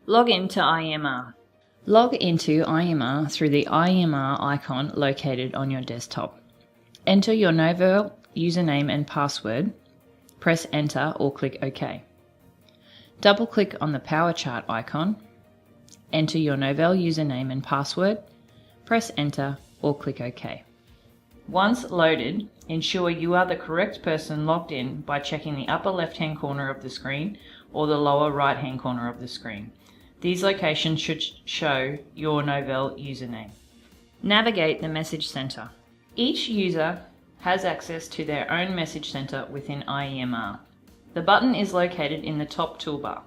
Log into ieMR. Log into ieMR through the ieMR icon located on your desktop. Enter your Novell username and password. Press Enter or click OK. Double-click on the Power Chart icon. Enter your Novell username and password. Press Enter or click OK. Once loaded, ensure you are the correct person logged in by checking the upper left-hand corner of the screen or the lower right-hand corner of the screen. These locations should show your Novell username. Navigate the message center. Each user has access to their own message center within ieMR. The button is located in the top toolbar.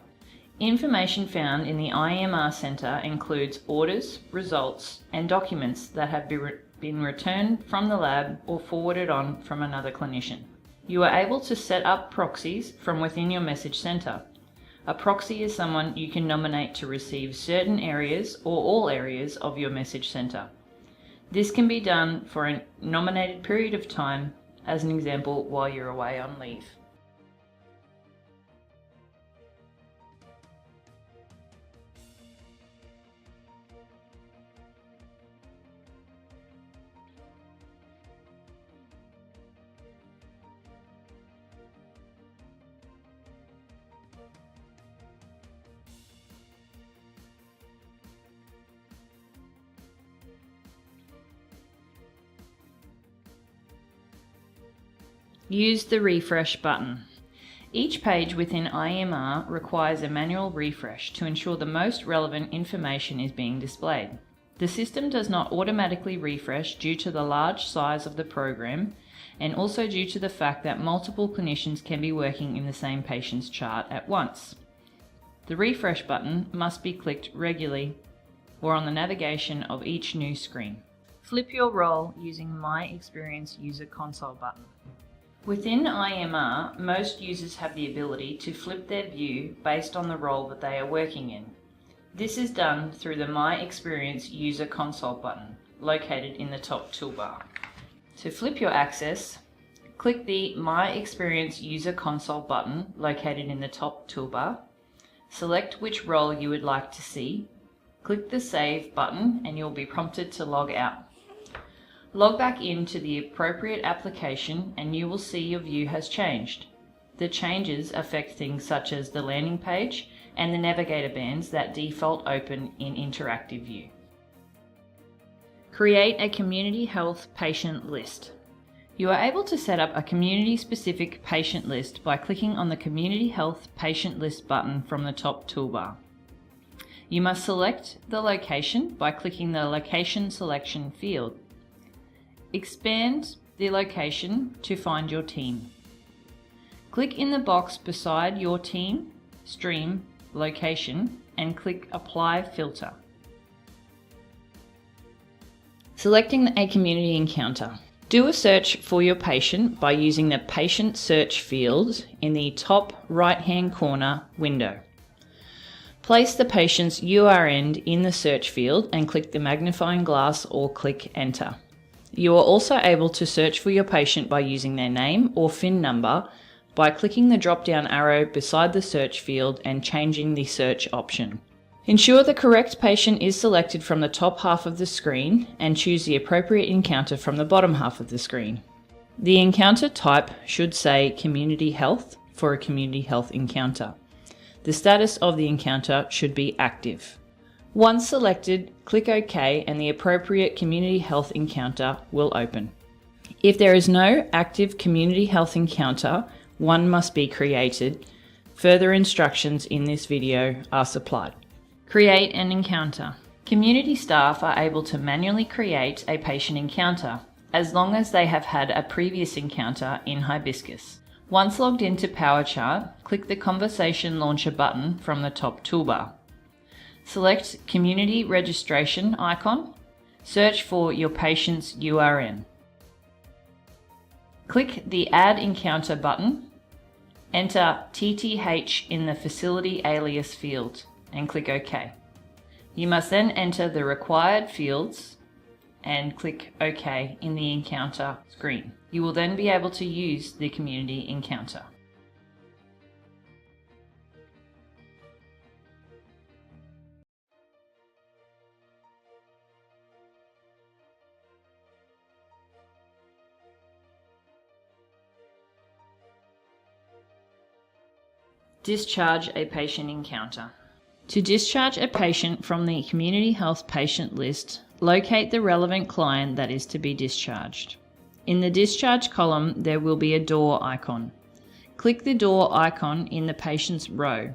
Information found in the ieMR center includes orders, results, and documents that have been returned from the lab or forwarded on from another clinician. You are able to set up proxies from within your message center. A proxy is someone you can nominate to receive certain areas or all areas of your message center. This can be done for a nominated period of time, as an example, while you're away on leave. Use the refresh button. Each page within ieMR requires a manual refresh to ensure the most relevant information is being displayed. The system does not automatically refresh due to the large size of the program and also due to the fact that multiple clinicians can be working in the same patient's chart at once. The refresh button must be clicked regularly or on the navigation of each new screen. Flip your role using My Experience User Console button. Within ieMR, most users have the ability to flip their view based on the role that they are working in. This is done through the My Experience User Console button, located in the top toolbar. To flip your access, click the My Experience User Console button, located in the top toolbar. Select which role you would like to see. Click the Save button and you'll be prompted to log out. Log back into the appropriate application and you will see your view has changed. The changes affect things such as the landing page and the Navigator bands that default open in interactive view. Create a community health patient list. You are able to set up a community-specific patient list by clicking on the Community Health Patient List button from the top toolbar. You must select the location by clicking the Location Selection field. Expand the location to find your team. Click in the box beside your team, stream, location and click Apply Filter. Selecting a community encounter. Do a search for your patient by using the Patient Search field in the top right-hand corner window. Place the patient's URN in the search field and click the magnifying glass or click Enter. You are also able to search for your patient by using their name or PIN number by clicking the drop-down arrow beside the search field and changing the search option. Ensure the correct patient is selected from the top half of the screen and choose the appropriate encounter from the bottom half of the screen. The encounter type should say Community Health for a community health encounter. The status of the encounter should be active. Once selected, click OK and the appropriate community health encounter will open. If there is no active community health encounter, one must be created. Further instructions in this video are supplied. Create an encounter. Community staff are able to manually create a patient encounter, as long as they have had a previous encounter in Hibiscus. Once logged into PowerChart, click the Conversation Launcher button from the top toolbar. Select Community Registration icon. Search for your patient's URN. Click the Add Encounter button. Enter TTH in the Facility Alias field and click OK. You must then enter the required fields and click OK in the encounter screen. You will then be able to use the community encounter. Discharge a patient encounter. To discharge a patient from the Community Health Patient List, locate the relevant client that is to be discharged. In the discharge column, there will be a door icon. Click the door icon in the patient's row.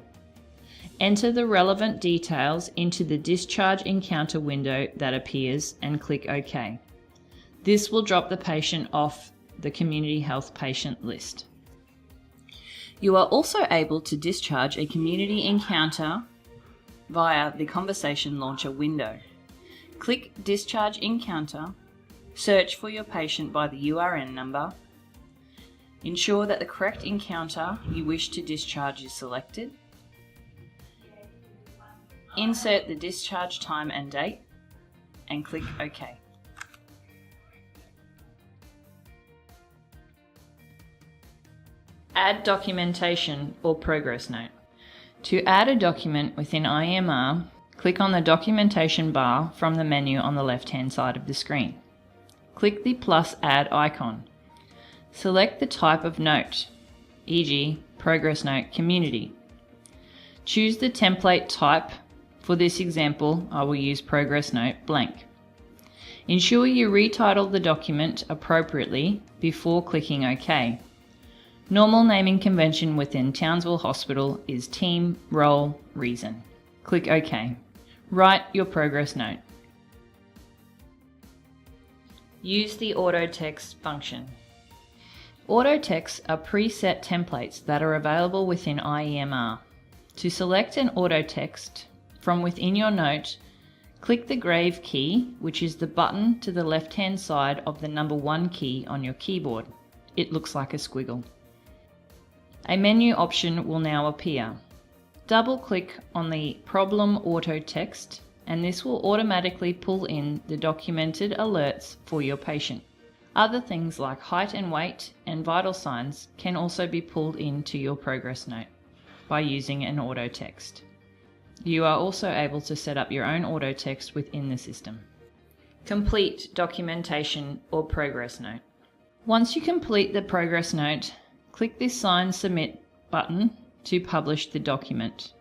Enter the relevant details into the discharge encounter window that appears and click OK. This will drop the patient off the Community Health Patient List. You are also able to discharge a community encounter via the Conversation Launcher window. Click Discharge Encounter, search for your patient by the URN number, ensure that the correct encounter you wish to discharge is selected, insert the discharge time and date, and click OK. Add documentation or progress note. To add a document within ieMR, click on the documentation bar from the menu on the left-hand side of the screen. Click the plus add icon. Select the type of note, e.g. progress note community. Choose the template type. For this example, I will use progress note blank. Ensure you retitle the document appropriately before clicking OK. Normal naming convention within Townsville Hospital is Team, Role, Reason. Click OK. Write your progress note. Use the auto text function. Auto texts are preset templates that are available within ieMR. To select an auto text from within your note, click the grave key, which is the button to the left-hand side of the number 1 key on your keyboard. It looks like a squiggle. A menu option will now appear. Double-click on the problem auto text and this will automatically pull in the documented alerts for your patient. Other things like height and weight and vital signs can also be pulled into your progress note by using an auto text. You are also able to set up your own auto text within the system. Complete documentation or progress note. Once you complete the progress note, click this Sign Submit button to publish the document.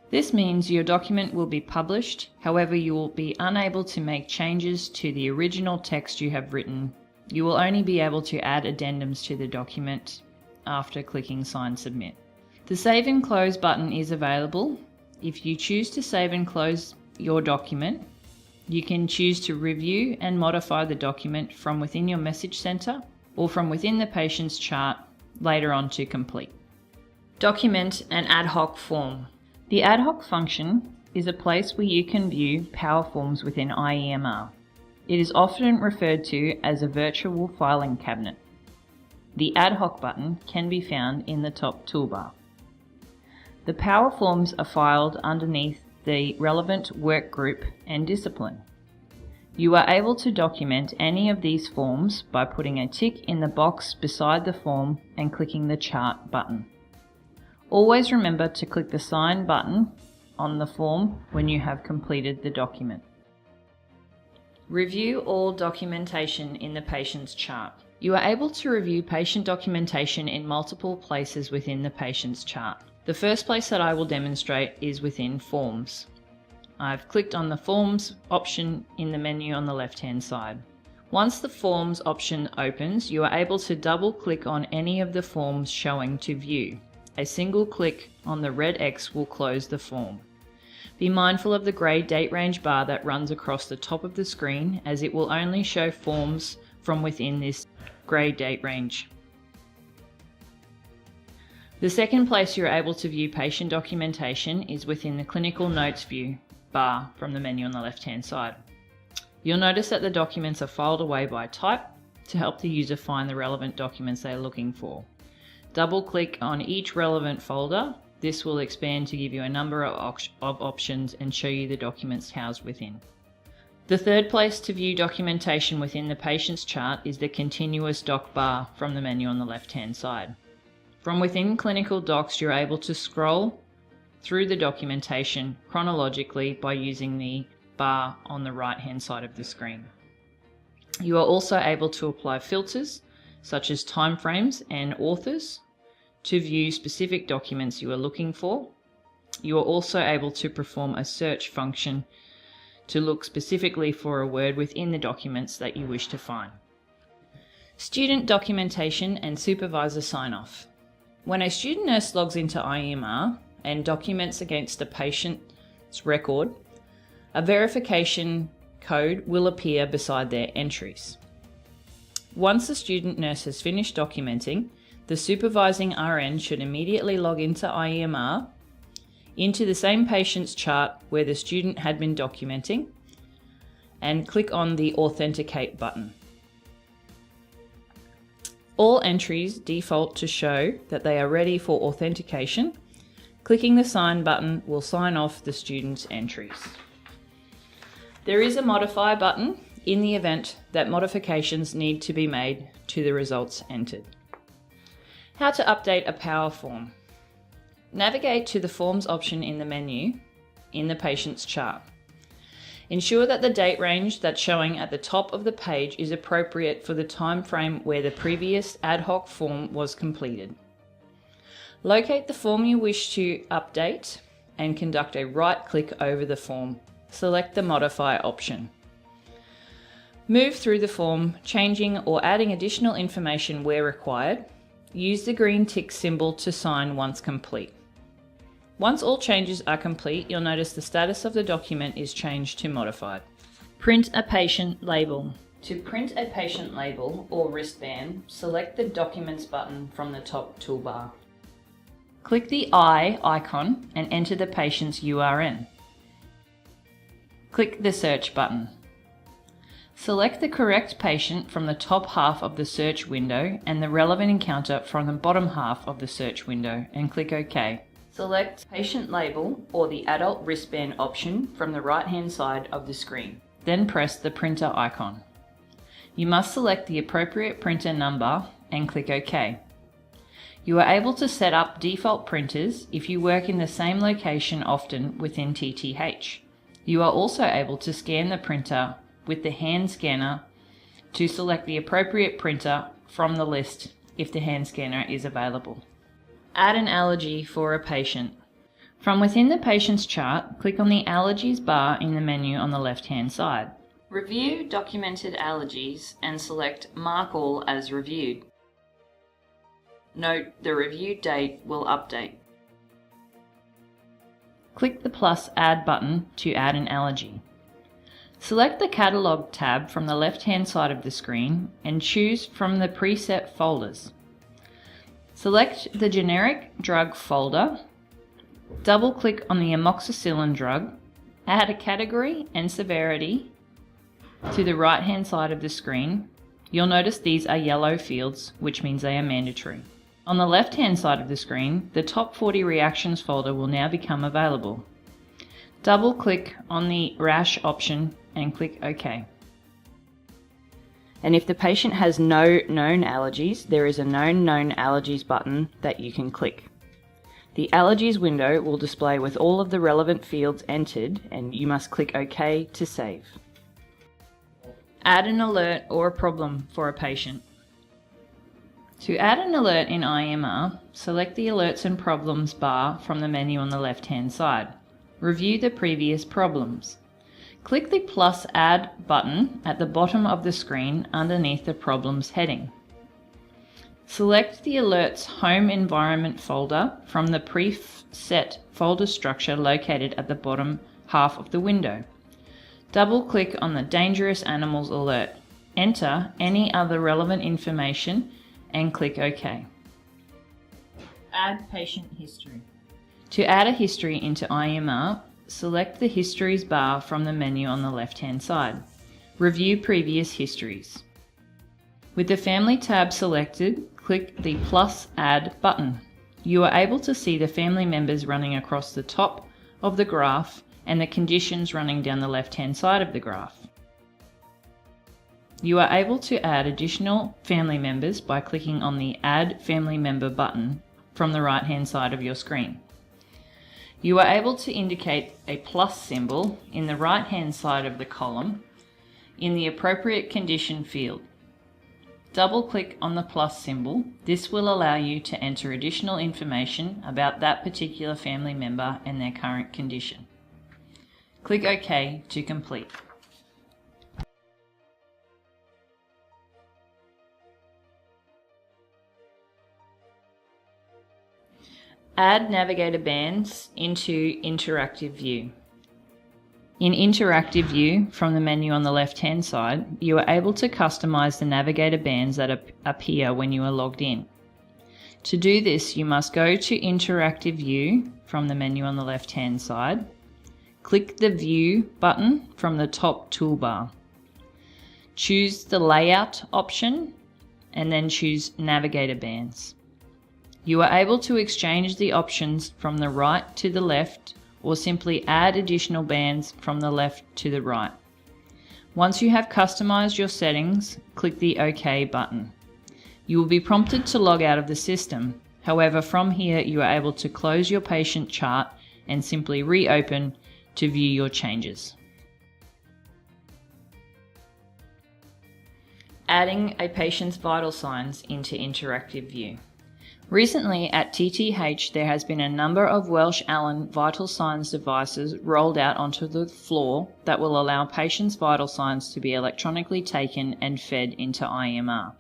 This means your document will be published, however you will be unable to make changes to the original text you have written. You will only be able to add addendums to the document after clicking Sign Submit. The Save and Close button is available. If you choose to save and close your document, you can choose to review and modify the document from within your message center or from within the patient's chart later on to complete. Document an ad hoc form. The ad hoc function is a place where you can view power forms within ieMR. It is often referred to as a virtual filing cabinet. The ad hoc button can be found in the top toolbar. The power forms are filed underneath the relevant work group and discipline. You are able to document any of these forms by putting a tick in the box beside the form and clicking the Chart button. Always remember to click the Sign button on the form when you have completed the document. Review all documentation in the patient's chart. You are able to review patient documentation in multiple places within the patient's chart. The first place that I will demonstrate is within Forms. I've clicked on the Forms option in the menu on the left-hand side. Once the Forms option opens, you are able to double-click on any of the forms showing to view. A single click on the red X will close the form. Be mindful of the grey date range bar that runs across the top of the screen, as it will only show forms from within this grey date range. The second place you're able to view patient documentation is within the Clinical Notes view bar from the menu on the left-hand side. You'll notice that the documents are filed away by type to help the user find the relevant documents they're looking for. Double-click on each relevant folder. This will expand to give you a number of options and show you the documents housed within. The third place to view documentation within the patient's chart is the Continuous Doc bar from the menu on the left-hand side. From within Clinical Docs, you're able to scroll through the documentation chronologically by using the bar on the right-hand side of the screen. You are also able to apply filters such as timeframes and authors to view specific documents you are looking for. You are also able to perform a search function to look specifically for a word within the documents that you wish to find. Student documentation and supervisor sign-off. When a student nurse logs into ieMR and documents against a patient's record, a verification code will appear beside their entries. Once the student nurse has finished documenting, the supervising RN should immediately log into ieMR, into the same patient's chart where the student had been documenting, and click on the Authenticate button. All entries default to show that they are ready for authentication. Clicking the Sign button will sign off the student's entries. There is a Modify button in the event that modifications need to be made to the results entered. How to update a power form. Navigate to the Forms option in the menu in the patient's chart. Ensure that the date range that's showing at the top of the page is appropriate for the time frame where the previous ad hoc form was completed. Locate the form you wish to update and conduct a right-click over the form. Select the Modify option. Move through the form, changing or adding additional information where required. Use the green tick symbol to sign once complete. Once all changes are complete, you'll notice the status of the document is changed to modified. Print a patient label. To print a patient label or wristband, select the Documents button from the top toolbar. Click the I icon and enter the patient's URN. Click the Search button. Select the correct patient from the top half of the search window and the relevant encounter from the bottom half of the search window and click OK. Select Patient Label or the Adult Wristband option from the right-hand side of the screen. Then press the printer icon. You must select the appropriate printer number and click OK. You are able to set up default printers if you work in the same location often within TTH. You are also able to scan the printer with the hand scanner to select the appropriate printer from the list if the hand scanner is available. Add an allergy for a patient. From within the patient's chart, click on the Allergies bar in the menu on the left-hand side. Review documented allergies and select Mark All as reviewed. Note the review date will update. Click the plus Add button to add an allergy. Select the Catalog tab from the left-hand side of the screen and choose from the preset folders. Select the generic drug folder, double-click on the amoxicillin drug, add a category and severity to the right-hand side of the screen. You'll notice these are yellow fields, which means they are mandatory. On the left-hand side of the screen, the top 40 reactions folder will now become available. Double-click on the rash option and click OK. And if the patient has no known allergies, there is a Known Allergies button that you can click. The Allergies window will display with all of the relevant fields entered, and you must click OK to save. Add an alert or a problem for a patient. To add an alert in ieMR, select the Alerts and Problems bar from the menu on the left-hand side. Review the previous problems. Click the plus Add button at the bottom of the screen underneath the Problems heading. Select the Alerts Home Environment folder from the preset folder structure located at the bottom half of the window. Double-click on the Dangerous Animals alert. Enter any other relevant information and click OK. Add patient history. To add a history into ieMR, select the Histories bar from the menu on the left-hand side. Review previous histories. With the Family tab selected, click the plus Add button. You are able to see the family members running across the top of the graph and the conditions running down the left-hand side of the graph. You are able to add additional family members by clicking on the Add Family Member button from the right-hand side of your screen. You are able to indicate a plus symbol in the right-hand side of the column in the appropriate condition field. Double-click on the plus symbol. This will allow you to enter additional information about that particular family member and their current condition. Click OK to complete. Add Navigator bands into Interactive View. In Interactive View, from the menu on the left-hand side, you are able to customize the Navigator bands that appear when you are logged in. To do this, you must go to Interactive View from the menu on the left-hand side, click the View button from the top toolbar. Choose the Layout option and then choose Navigator bands. You are able to exchange the options from the right to the left or simply add additional bands from the left to the right. Once you have customized your settings, click the OK button. You will be prompted to log out of the system. However, from here you are able to close your patient chart and simply reopen to view your changes. Adding a patient's vital signs into Interactive View. Recently at TTH there has been a number of Welsh Allen vital signs devices rolled out onto the floor that will allow patients' vital signs to be electronically taken and fed into ieMR.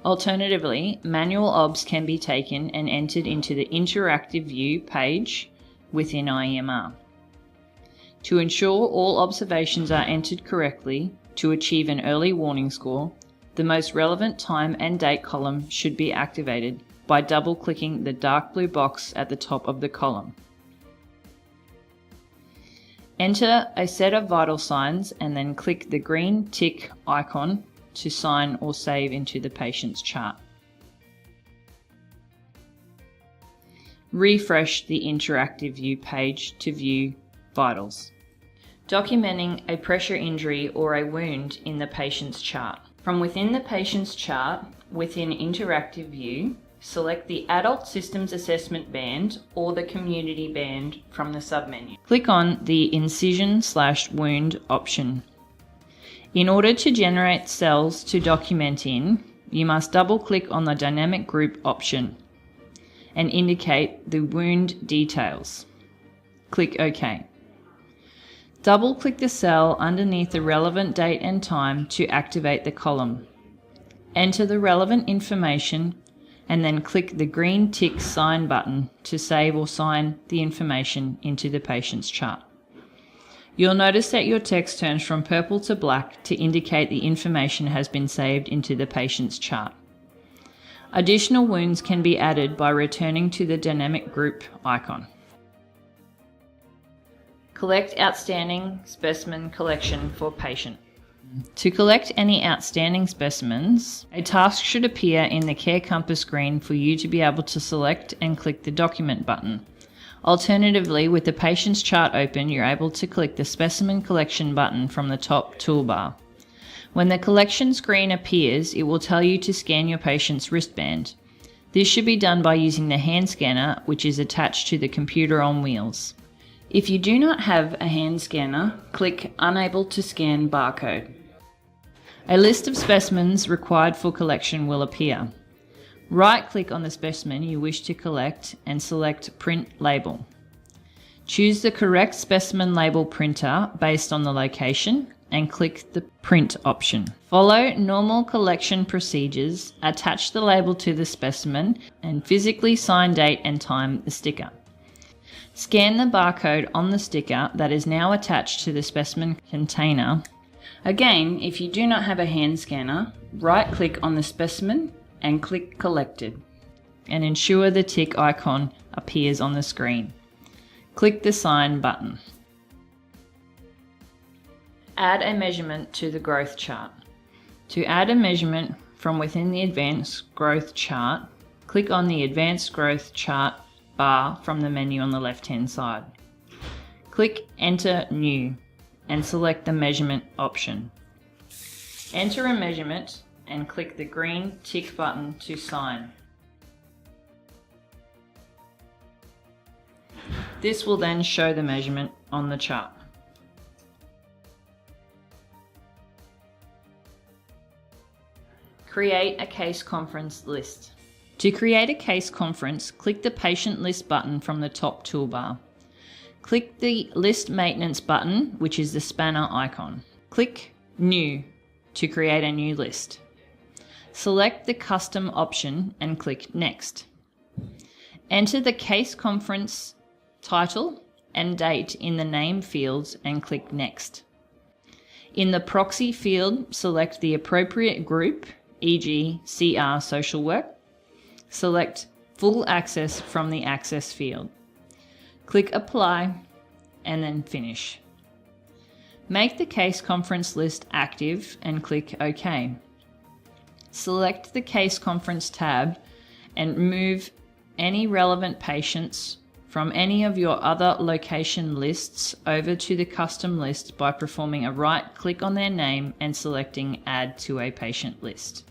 Alternatively, manual OBS can be taken and entered into the Interactive View page within ieMR. To ensure all observations are entered correctly to achieve an early warning score, the most relevant time and date column should be activated by double-clicking the dark blue box at the top of the column. Enter a set of vital signs and then click the green tick icon to sign or save into the patient's chart. Refresh the Interactive View page to view vitals. Documenting a pressure injury or a wound in the patient's chart. From within the patient's chart, within Interactive View, select the Adult Systems Assessment band or the Community band from the submenu. Click on the Incision/Wound option. In order to generate cells to document in, you must double-click on the Dynamic Group option and indicate the wound details. Click OK. Double-click the cell underneath the relevant date and time to activate the column. Enter the relevant information and then click the green tick sign button to save or sign the information into the patient's chart. You'll notice that your text turns from purple to black to indicate the information has been saved into the patient's chart. Additional wounds can be added by returning to the Dynamic Group icon. Collect outstanding specimen collection for patient. To collect any outstanding specimens, a task should appear in the Care Compass screen for you to be able to select and click the Document button. Alternatively, with the patient's chart open, you're able to click the Specimen Collection button from the top toolbar. When the collection screen appears, it will tell you to scan your patient's wristband. This should be done by using the hand scanner, which is attached to the computer on wheels. If you do not have a hand scanner, click Unable to Scan Barcode. A list of specimens required for collection will appear. Right-click on the specimen you wish to collect and select Print Label. Choose the correct specimen label printer based on the location and click the Print option. Follow normal collection procedures, attach the label to the specimen and physically sign date and time the sticker. Scan the barcode on the sticker that is now attached to the specimen container. Again, if you do not have a hand scanner, right-click on the specimen and click Collected, and ensure the tick icon appears on the screen. Click the Sign button. Add a measurement to the growth chart. To add a measurement from within the Advanced Growth chart, click on the Advanced Growth chart bar from the menu on the left-hand side. Click Enter New and select the Measurement option. Enter a measurement and click the green tick button to sign. This will then show the measurement on the chart. Create a case conference list. To create a case conference, click the Patient List button from the top toolbar. Click the List Maintenance button, which is the spanner icon. Click New to create a new list. Select the Custom option and click Next. Enter the case conference title and date in the name fields and click Next. In the proxy field, select the appropriate group, e.g. CR Social Work. Select Full Access from the Access field. Click Apply and then Finish. Make the case conference list active and click OK. Select the Case Conference tab and move any relevant patients from any of your other location lists over to the custom list by performing a right click on their name and selecting Add to a Patient List.